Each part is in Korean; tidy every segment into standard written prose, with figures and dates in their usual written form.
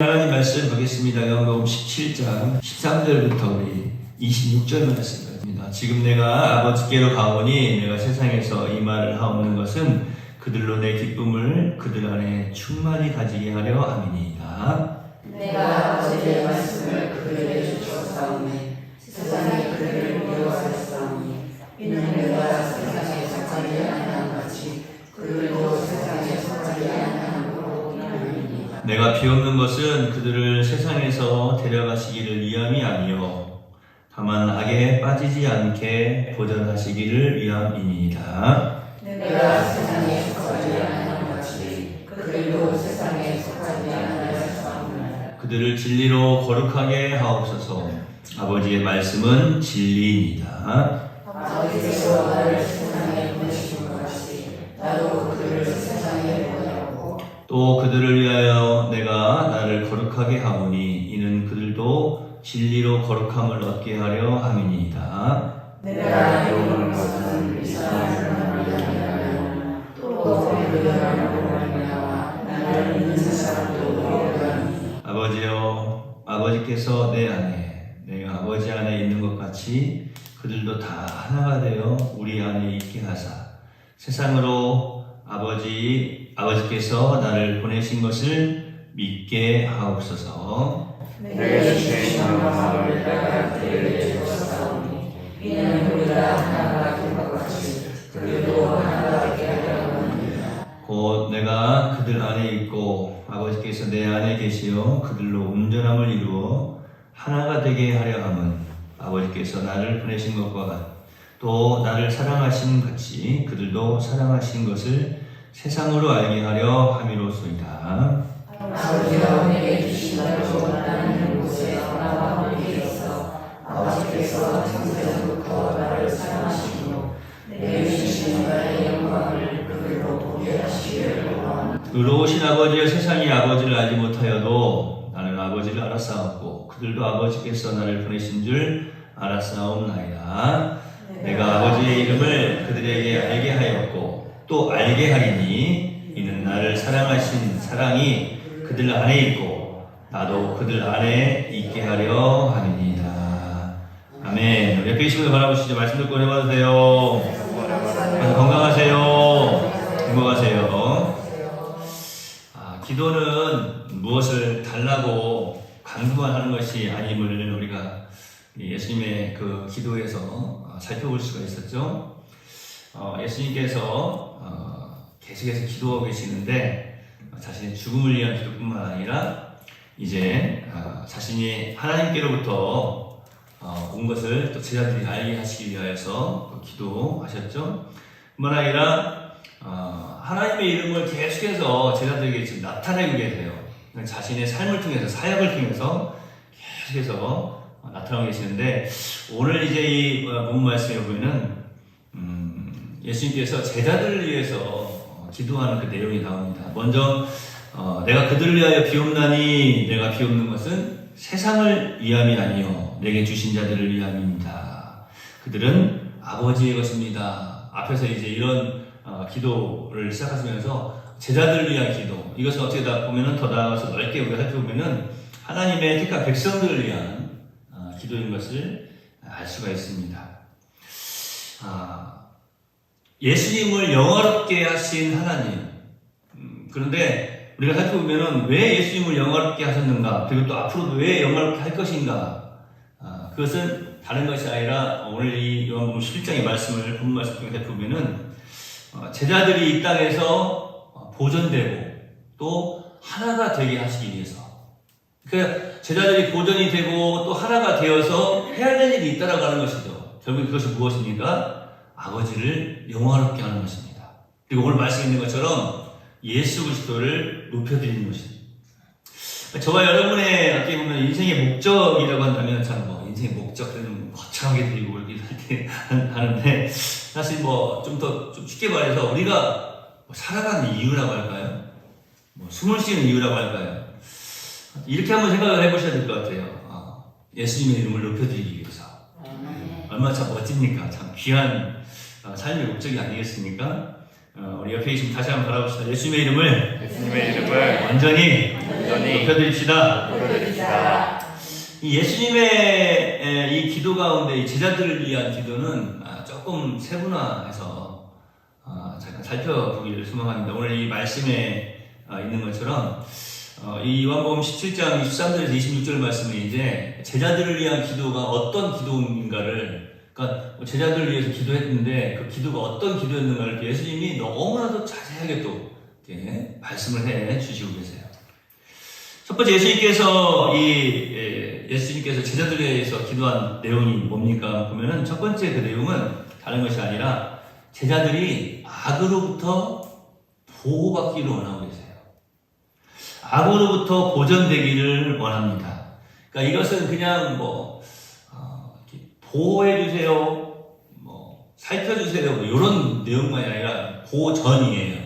하나님 말씀 보겠습니다. 요한복음 17장 13절부터 우리 26절 말씀입니다. 지금 내가 아버지께로 가오니 내가 세상에서 이 말을 하옵는 것은 그들로 내 기쁨을 그들 안에 충만히 가지게 하려 함이니이다. 내가 아버지의 말씀을 그들에게 주었사오니 세상이 그들을 미워하였사오니 이는 내가 세상에 속하지 아니한 같이 그들도 세상에 속하지 아니함으로 인함이니이다. 내가 비옵는 것은 그들을 세상에서 데려가시기를 위함이 아니요 다만 악에 빠지지 않게 보전하시기를 위함이니이다. 내가 세상에 속하지 아니한 같이 그들도 세상에 속하지 아니하였사오니 그들을 진리로 거룩하게 하옵소서. 아버지의 말씀은 진리입니다. 아버지께서 나를 세상에 보내신 것 같이 나도 그들을 세상에 보내었고 또 그들을 위하여 내가 나를 거룩하게 하오니 이는 그들도 진리로 거룩함을 얻게 하려 함이니이다. 내가 이루는 것은 이상한 사람을 위하여 또 그들을 말미암아 나를 믿는 사람도 위하니 아버지여, 아버지께서 내 안에 내가 아버지 안에 있는 것 같이 그들도 다 하나가 되어 우리 안에 있게 하사 세상으로 아버지께서 나를 보내신 것을 믿게 하옵소서. 내게 주신 영광을 내가 그들에게 주었사오니 이는 우리가 하나가 된 것 같이 그들도 하나가 되게 하려 함이니라. 곧 내가 그들 안에 있고 아버지께서 내 안에 계시어 그들로 온전함을 이루어 하나가 되게 하려 함은 아버지께서 나를 보내신 것과 또 나를 사랑하신 같이 그들도 사랑하신 것을 세상으로 알게 하려 함이로소이다. 아버지가 내게 주신 대로 나는 곳에 나와 함께 있어 아버지께서 창세전부터 나를 사랑하시고 내게 주신 나의 영광을 그들로 보게 하시기를 원하노라. 의로우신 아버지여, 세상이 아버지를 알지 못하여도 나는 아버지를 알았사옵고 그들도 아버지께서 나를 보내신 줄 알았사옵나이다. 내가 아버지의 이름을 그들에게 알게 하였고 또 알게 하리니 이는 나를 사랑하신 사랑이 그들 안에 있고 나도 그들 안에 있게 하려 함이니이다. 아멘. 옆에 계신 분들 바라보시죠. 말씀 듣고 해봐도 돼요. 건강하세요. 행복하세요. 기도는 무엇을 달라고 강구만 하는 것이 아님을 우리가 예수님의 그 기도에서 살펴볼 수가 있었죠. 예수님께서 계속해서 기도하고 계시는데 자신의 죽음을 위한 기도뿐만 아니라 이제 자신이 하나님께로부터 온 것을 또 제자들이 알게 하시기 위하여서 기도하셨죠. 뿐만 아니라 하나님의 이름을 계속해서 제자들에게 지금 나타내고 계세요. 자신의 삶을 통해서 사역을 통해서 계속해서 나타나고 계시는데 오늘 이제 이 본문 말씀에 보면은 예수님께서 제자들을 위해서 기도하는 그 내용이 나옵니다. 먼저 내가 그들을 위하여 비옵나니 내가 비옵는 것은 세상을 위함이 아니요 내게 주신 자들을 위함입니다. 그들은 아버지의 것입니다. 앞에서 이제 이런 기도를 시작하시면서 제자들을 위한 기도, 이것은 어떻게 보면은 더 나아가서 넓게 우리가 살펴보면은 하나님의 택한 백성들을 위한 기도인 것을 알 수가 있습니다. 예수님을 영화롭게 하신 하나님. 그런데 우리가 살펴보면은 왜 예수님을 영화롭게 하셨는가, 그리고 또 앞으로도 왜 영화롭게 할 것인가, 그것은 다른 것이 아니라 오늘 이 요한복음 11장의 말씀을 본문 말씀 중에 살펴보면은 제자들이 이 땅에서 보존되고 또 하나가 되게 하시기 위해서, 그러니까 제자들이 보존이 되고 또 하나가 되어서 해야 될 일이 있다라고 하는 것이죠. 결국 그것이 무엇입니까? 아버지를 영화롭게 하는 것입니다. 그리고 오늘 말씀에 있는 것처럼 예수 그리스도를 높여드리는 것입니다. 저와 여러분의 어떻게 보면 인생의 목적이라고 한다면 참 인생의 목적들은 거창하게 드리고 이렇게 하는데 사실 좀 쉽게 말해서 우리가 살아가는 이유라고 할까요? 숨을 쉬는 이유라고 할까요? 이렇게 한번 생각을 해보셔야 될 것 같아요. 예수님의 이름을 높여드리기 위해서. 얼마나 참 멋집니까? 참 귀한 삶의 목적이 아니겠습니까? 우리 옆에 계신 다시 한번 바라봅시다. 예수님의 이름을 완전히 높여드립시다. 높여드립시다. 이 예수님의 이 기도 가운데 이 제자들을 위한 기도는 조금 세분화해서 잠깐 살펴보기를 소망합니다. 오늘 이 말씀에 있는 것처럼 이 요한복음 17장 23절에서 26절 말씀은 이제 제자들을 위한 기도가 어떤 기도인가를, 그러니까 제자들을 위해서 기도했는데 그 기도가 어떤 기도였는가를 예수님이 너무나도 자세하게 또 말씀을 해 주시고 계세요. 첫 번째 예수님께서 제자들에 의해서 기도한 내용이 뭡니까? 보면은 첫 번째 그 내용은 다른 것이 아니라 제자들이 악으로부터 보호받기를 원하고 계세요. 악으로부터 보존되기를 원합니다. 그러니까 이것은 그냥 보호해주세요, 살펴주세요, 이런 내용만이 아니라 보전이에요.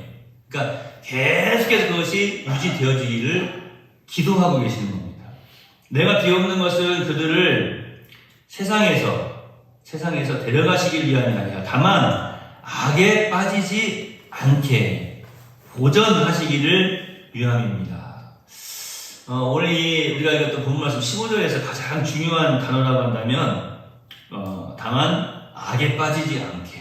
그러니까 계속해서 그것이 유지되어지기를 기도하고 계시는 겁니다. 내가 비옵는 것은 그들을 세상에서 데려가시길 위함이 아니라 다만 악에 빠지지 않게 보전하시기를 위함입니다. 오늘 우리가 읽었던 본문 말씀 15절에서 가장 중요한 단어라고 한다면 다만 악에 빠지지 않게.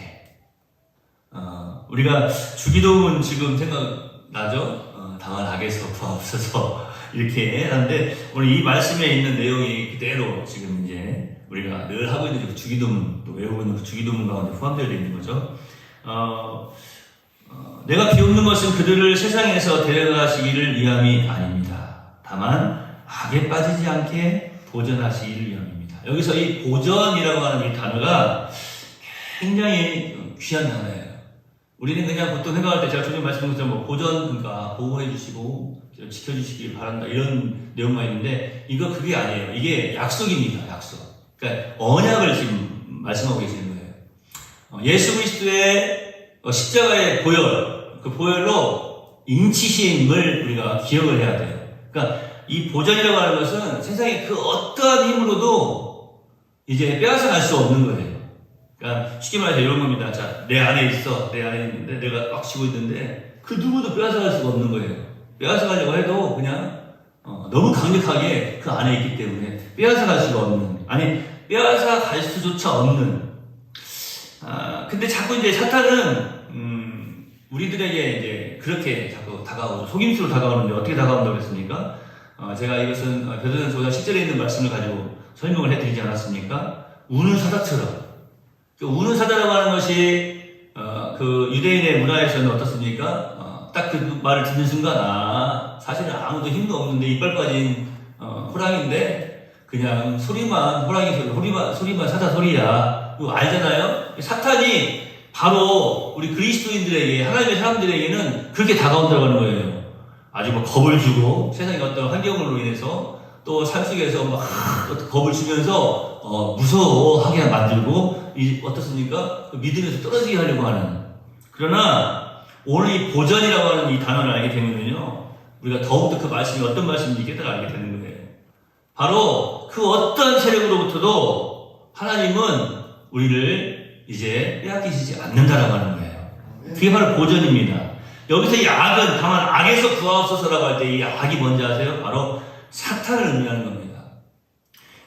우리가 주기도문 지금 생각나죠? 다만 악에서 구하옵소서 이렇게 하는데 오늘 이 말씀에 있는 내용이 그대로 지금 이제 우리가 늘 하고 있는 그 주기도문, 또 외우고 있는 그 주기도문 가운데 포함되어 있는 거죠. 내가 비옵는 것은 그들을 세상에서 데려가시기를 위함이 아닙니다. 다만 악에 빠지지 않게 보전하시기를 위함입니다. 여기서 이 보전이라고 하는 이 단어가 굉장히 귀한 단어예요. 우리는 그냥 보통 생각할 때 제가 조금 말씀드린 것처럼 보전, 그러니까 보호해 주시고 지켜주시길 바란다 이런 내용만 있는데 그게 아니에요. 이게 약속입니다. 약속. 그러니까 언약을 지금 말씀하고 계시는 거예요. 예수 그리스도의 십자가의 보혈, 그 보혈로 인치심을 우리가 기억을 해야 돼요. 그러니까 이 보전이라고 하는 것은 세상의 그 어떠한 힘으로도 이제 빼앗아갈 수 없는 거예요. 그러니까 쉽게 말해서 이런 겁니다. 자, 내 안에 있는데 내가 꽉 쥐고 있는데 그 누구도 빼앗아갈 수가 없는 거예요. 빼앗아가려고 해도 그냥 너무 강력하게 그 안에 있기 때문에 빼앗아갈 수가 없는, 빼앗아갈 수조차 없는. 근데 자꾸 이제 사탄은 우리들에게 이제 그렇게 자꾸 다가오죠. 속임수로 다가오는데 어떻게 다가온다고 했습니까? 제가 이것은 베드로전서 5장 10절에 있는 말씀을 가지고 설명을 해드리지 않았습니까? 우는 사자처럼. 우는 사자라고 하는 것이 그 유대인의 문화에서는 어떻습니까? 딱 그 말을 듣는 순간 사실은 아무도 힘도 없는데 이빨 빠진 호랑이인데 그냥 소리만 사자 소리야. 이거 알잖아요? 사탄이 바로 우리 그리스도인들에게, 하나님의 사람들에게는 그렇게 다가온다고 하는 거예요. 아주 겁을 주고 세상의 어떤 환경으로 인해서 또 삶 속에서 겁을 주면서 무서워하게 만들고 어떻습니까? 믿음에서 떨어지게 하려고 하는. 그러나 오늘 이 보전이라고 하는 이 단어를 알게 되면요, 우리가 더욱더 그 말씀이 어떤 말씀인지 깨달아 알게 되는 거예요. 바로 그 어떤 세력으로부터도 하나님은 우리를 이제 빼앗기시지 않는다라고 하는 거예요. 그게 바로 보전입니다. 여기서 이 악은 다만 악에서 구하옵소서라고 할 때 이 악이 뭔지 아세요? 바로 사탄을 의미하는 겁니다.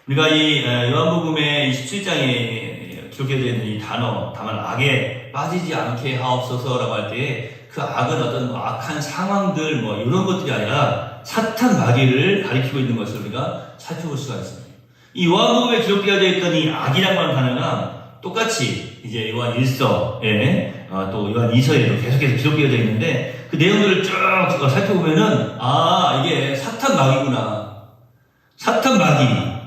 우리가 이 요한복음의 27장에 기록되어 있는 이 단어, 다만 악에 빠지지 않게 하옵소서라고 할 때 그 악은 어떤 악한 상황들 이런 것들이 아니라 사탄 마귀를 가리키고 있는 것을 우리가 살펴볼 수가 있습니다. 이 요한복음에 기록되어 있던 이 악이라고 하는 단어가 똑같이 이제 요한 1서에 또 요한 2서에도 계속해서 기록되어 있는데 그 내용들을 쭉 살펴보면은 이게 사탄 마귀구나. 사탄 마귀의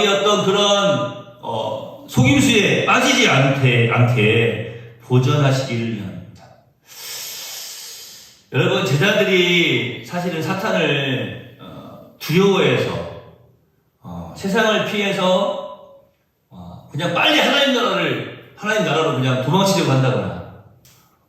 어떤 그런 속임수에 빠지지 않게 보전하시기를 위합니다. 여러분, 제자들이 사실은 사탄을 두려워해서 세상을 피해서 그냥 빨리 하나님 나라로 그냥 도망치려고 한다거나,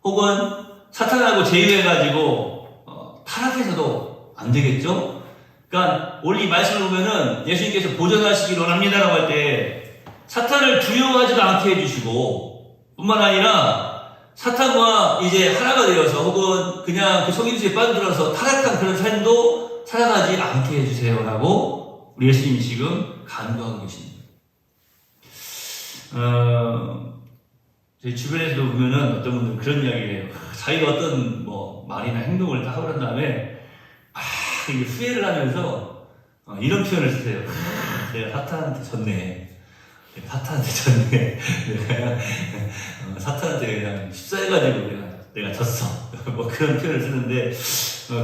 혹은 사탄하고 제휴해가지고 타락해서도 안 되겠죠? 그러니까 오늘 이 말씀을 보면은 예수님께서 보전하시기를 원합니다라고 할 때 사탄을 두려워하지도 않게 해주시고 뿐만 아니라 사탄과 이제 하나가 되어서 혹은 그냥 그 속임수에 빠져들어서 타락한 그런 삶도 살아가지 않게 해주세요라고 우리 예수님이 지금 간구하고 계십니다. 저희 주변에서도 보면은 어떤 분들은 그런 이야기를 해요. 자기가 어떤 뭐 말이나 행동을 다 하고 난 다음에 이게 후회를 하면서 이런 표현을 쓰세요. 내가 사탄한테 졌네. 내가 사탄한테 그냥 십사해가지고 내가 졌어. 뭐 그런 표현을 쓰는데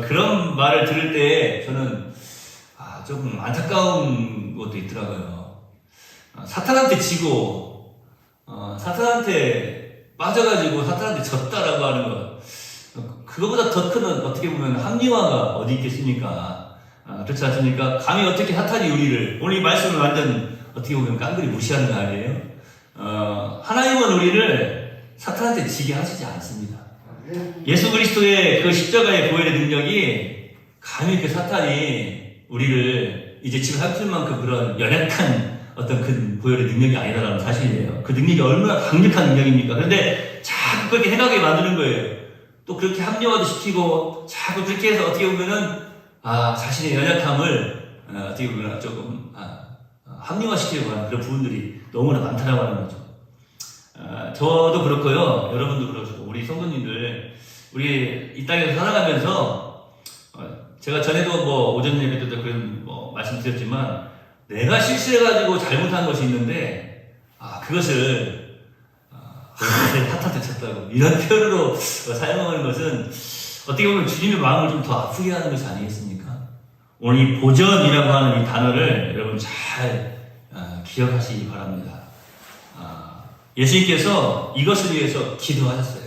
그런 말을 들을 때 저는 조금 안타까운 것도 있더라고요. 사탄한테 지고 사탄한테 빠져가지고 사탄한테 졌다라고 하는 것, 그거보다 더 큰 어떻게 보면 합리화가 어디 있겠습니까? 그렇지 않습니까? 감히 어떻게 사탄이 우리를, 오늘 이 말씀을 완전 어떻게 보면 깡그리 무시하는 거 아니에요? 하나님은 우리를 사탄한테 지게 하시지 않습니다. 예수 그리스도의 그 십자가의 보혈의 능력이 감히 그 사탄이 우리를 이제 지금 삼킬 만큼 그런 연약한 어떤 그 보혈의 능력이 아니다라는 사실이에요. 그 능력이 얼마나 강력한 능력입니까? 그런데 자꾸 그렇게 생각하게 만드는 거예요. 또 그렇게 합리화도 시키고 자꾸 그렇게 해서 어떻게 보면은 자신의 연약함을 어떻게 보면 조금 합리화시키려고 하는 그런 부분들이 너무나 많다라고 하는 거죠. 저도 그렇고요. 여러분도 그렇고 우리 성도님들 우리 이 땅에서 살아가면서 제가 전에도 뭐 오전 예배 때도 그런 말씀드렸지만 내가 실수해가지고 잘못한 것이 있는데 그것을 내가 사탄한테 쳤다고 이런 표현으로 사용하는 것은 어떻게 보면 주님의 마음을 좀 더 아프게 하는 것이 아니겠습니까? 오늘 이 보전이라고 하는 이 단어를 여러분 잘 기억하시기 바랍니다. 예수님께서 이것을 위해서 기도하셨어요.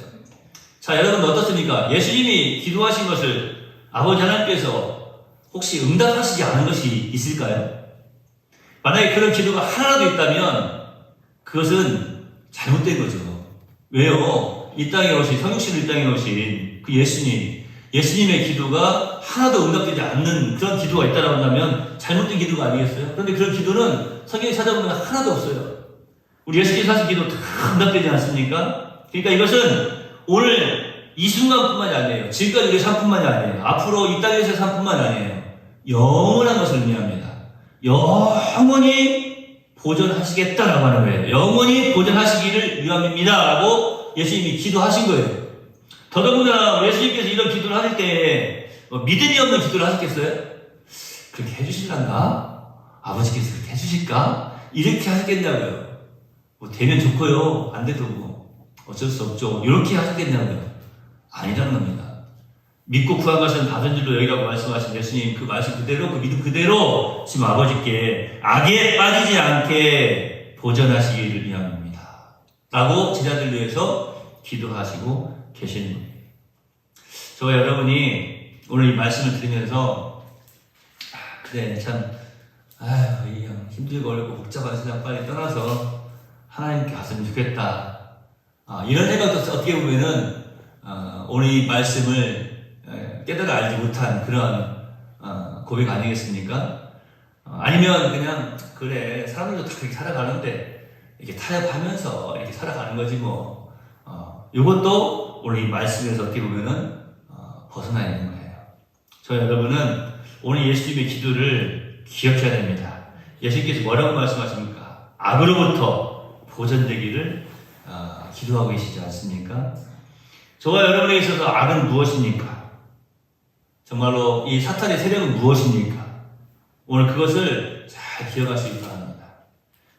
자, 여러분 어떻습니까? 예수님이 기도하신 것을 아버지 하나님께서 혹시 응답하시지 않은 것이 있을까요? 만약에 그런 기도가 하나라도 있다면 그것은 잘못된 거죠. 왜요? 이 땅에 오신, 성육신을 이 땅에 오신 그 예수님의 기도가 하나도 응답되지 않는 그런 기도가 있다고 한다면 잘못된 기도가 아니겠어요? 그런데 그런 기도는 성경에 찾아보면 하나도 없어요. 우리 예수님께서 하신 기도 다 응답되지 않습니까? 그러니까 이것은 오늘 이 순간뿐만이 아니에요. 지금까지 우리의 삶뿐만이 아니에요. 앞으로 이 땅에서의 삶뿐만이 아니에요. 영원한 것을 의미합니다. 영원히 보존하시겠다라고 하는 거예요. 영원히 보존하시기를 위함입니다. 라고 예수님이 기도하신 거예요. 더더군다나 예수님께서 이런 기도를 하실 때 믿음이 없는 기도를 하셨겠어요? 그렇게 해주실란가? 아버지께서 그렇게 해주실까? 이렇게 하셨겠냐고요. 뭐 되면 좋고요. 안 돼도 뭐 어쩔 수 없죠. 이렇게 하셨겠냐고요. 아니라는 겁니다. 믿고 구한 것은 받은 줄로 여기라고 말씀하신 예수님 그 말씀 그대로 그 믿음 그대로 지금 아버지께 악에 빠지지 않게 보전하시기를 위함입니다. 라고 제자들 위해서 기도하시고 계시는 겁니다. 저와 여러분이 오늘 이 말씀을 들으면서 그래 참 이 힘들고 어렵고 복잡한 세상 빨리 떠나서 하나님께 갔으면 좋겠다. 이런 생각도 어떻게 보면은 오늘 이 말씀을 깨달아 알지 못한 그런 고백 아니겠습니까? 아니면 그냥 그래 사람들도 다 그렇게 살아가는데 이렇게 타협하면서 이렇게 살아가는 거지 뭐. 이것도 오늘 이 말씀에서 어떻게 보면은 벗어나 있는 거예요. 저 여러분은 오늘 예수님의 기도를 기억해야 됩니다. 예수님께서 뭐라고 말씀하십니까? 악으로부터 보전되기를 기도하고 계시지 않습니까? 저와 여러분에게 있어서 악은 무엇입니까? 정말로 이 사탄의 세력은 무엇입니까? 오늘 그것을 잘 기억하시기 바랍니다.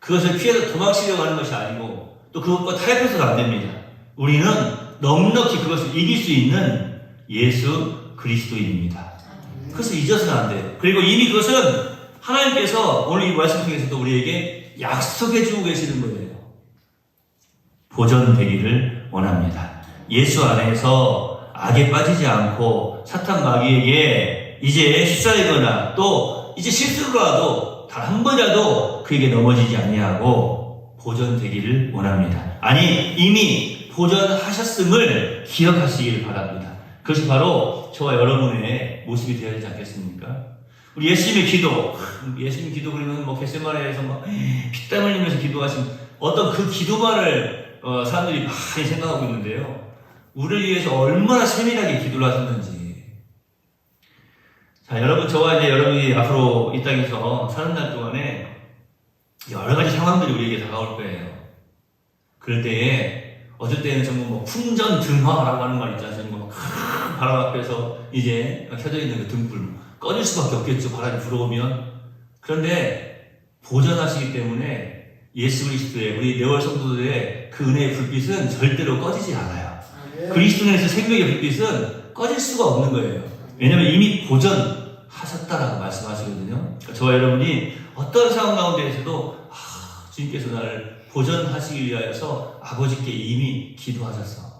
그것을 피해서 도망치려고 하는 것이 아니고 또 그것과 타협해서도 안 됩니다. 우리는 넉넉히 그것을 이길 수 있는 예수 그리스도인입니다. 그것을 잊어서는 안 돼요. 그리고 이미 그것은 하나님께서 오늘 이 말씀 통해서도 우리에게 약속해 주고 계시는 거예요. 보존되기를 원합니다. 예수 안에서 악에 빠지지 않고 사탄 마귀에게 이제 휩싸이거나 또 이제 실수로라도 단 한 번이라도 그에게 넘어지지 아니하고 보존되기를 원합니다. 아니 이미 보존하셨음을 기억하시길 바랍니다. 그것이 바로 저와 여러분의 모습이 되어야 되지 않겠습니까? 우리 예수님의 기도 그러면 뭐 겟세마네에서 막 피땀 흘리면서 기도하신 어떤 그 기도만을 사람들이 많이 생각하고 있는데요. 우리를 위해서 얼마나 세밀하게 기도를 하셨는지. 자, 여러분, 저와 이제 여러분이 앞으로 이 땅에서 사는 날 동안에 여러 가지 상황들이 우리에게 다가올 거예요. 그럴 때에 어쩔 때는 정말 뭐 풍전등화라고 하는 말 있지 않습니까? 큰 바람 앞에서 이제 켜져 있는 그 등불 꺼질 수밖에 없겠죠. 바람이 불어오면. 그런데 보존하시기 때문에 예수 그리스도의 우리 네월 성도들의 그 은혜의 불빛은 절대로 꺼지지 않아요. 그리스도 안에서 생명의 불빛은 꺼질 수가 없는 거예요. 왜냐하면 이미 보존하셨다라고 말씀하시거든요. 그러니까 저와 여러분이 어떤 상황 가운데에서도 주님께서 나를 보존하시기 위하여서 아버지께 이미 기도하셔서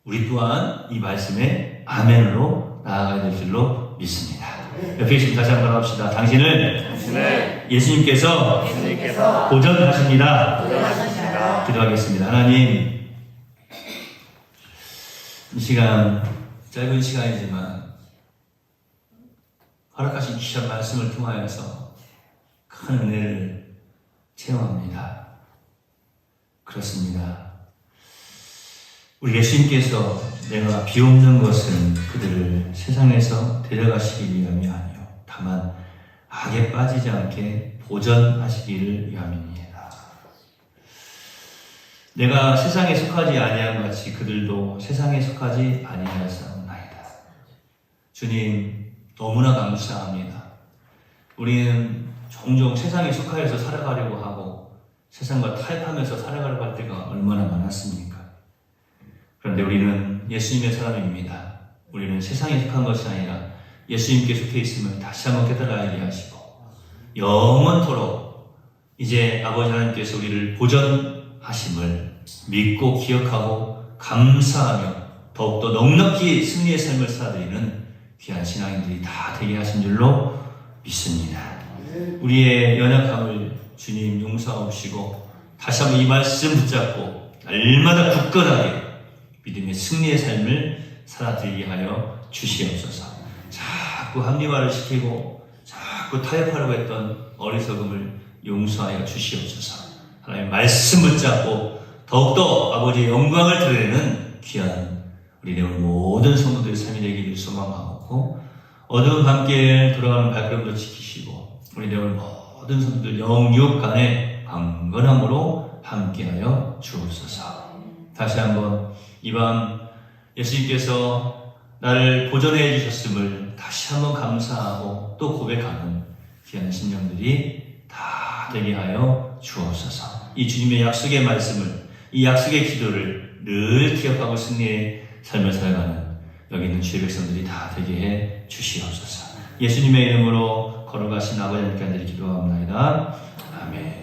우리 또한 이 말씀에 아멘으로 나아가야 될 줄로 믿습니다. 옆에 계신 다시 한번 합시다. 당신을 예수님께서 보존하십니다. 기도하겠습니다. 하나님, 이 시간, 짧은 시간이지만 허락하신 귀한 말씀을 통하여서 큰 은혜를 체험합니다. 그렇습니다. 우리 예수님께서 내가 비옵는 것은 그들을 세상에서 데려가시기 위함이 아니요 다만 악에 빠지지 않게 보전하시기를 위함입니다. 내가 세상에 속하지 아니한 같이 그들도 세상에 속하지 아니하였사옵나이다. 주님, 너무나 감사합니다. 우리는 종종 세상에 속하여서 살아가려고 하고 세상과 타협하면서 살아가려고 할 때가 얼마나 많았습니까? 그런데 우리는 예수님의 사람입니다. 우리는 세상에 속한 것이 아니라 예수님께 속해 있음을 다시 한번 깨달아 알게 하시고 영원토록 이제 아버지 하나님께서 우리를 보존하심을 믿고 기억하고 감사하며 더욱더 넉넉히 승리의 삶을 살아드리는 귀한 신앙인들이 다 되게 하신 줄로 믿습니다. 우리의 연약함을 주님 용서하시고 다시 한번 이 말씀 붙잡고 날마다 굳건하게 믿음의 승리의 삶을 살아드리게 하여 주시옵소서. 자꾸 합리화를 시키고 자꾸 타협하려고 했던 어리석음을 용서하여 주시옵소서. 하나님 말씀 붙잡고 더욱더 아버지의 영광을 드러내는 귀한 우리 내온 모든 성도들의 삶이 되기를 소망하고 어두운 밤길 돌아가는 발걸음도 지키시고 우리 내온 모든 성도들 영육 간의 강건함으로 함께하여 주옵소서. 다시 한번 이 밤 예수님께서 나를 보존해 주셨음을 다시 한번 감사하고 또 고백하는 귀한 심령들이 다 되게 하여 주옵소서. 이 주님의 약속의 말씀을, 이 약속의 기도를 늘 기억하고 승리의 삶을 살아가는 여기 있는 주의 백성들이 다 되게 해 주시옵소서. 예수님의 이름으로 걸어가신 아버지 하나님께 기도하옵나이다. 아멘.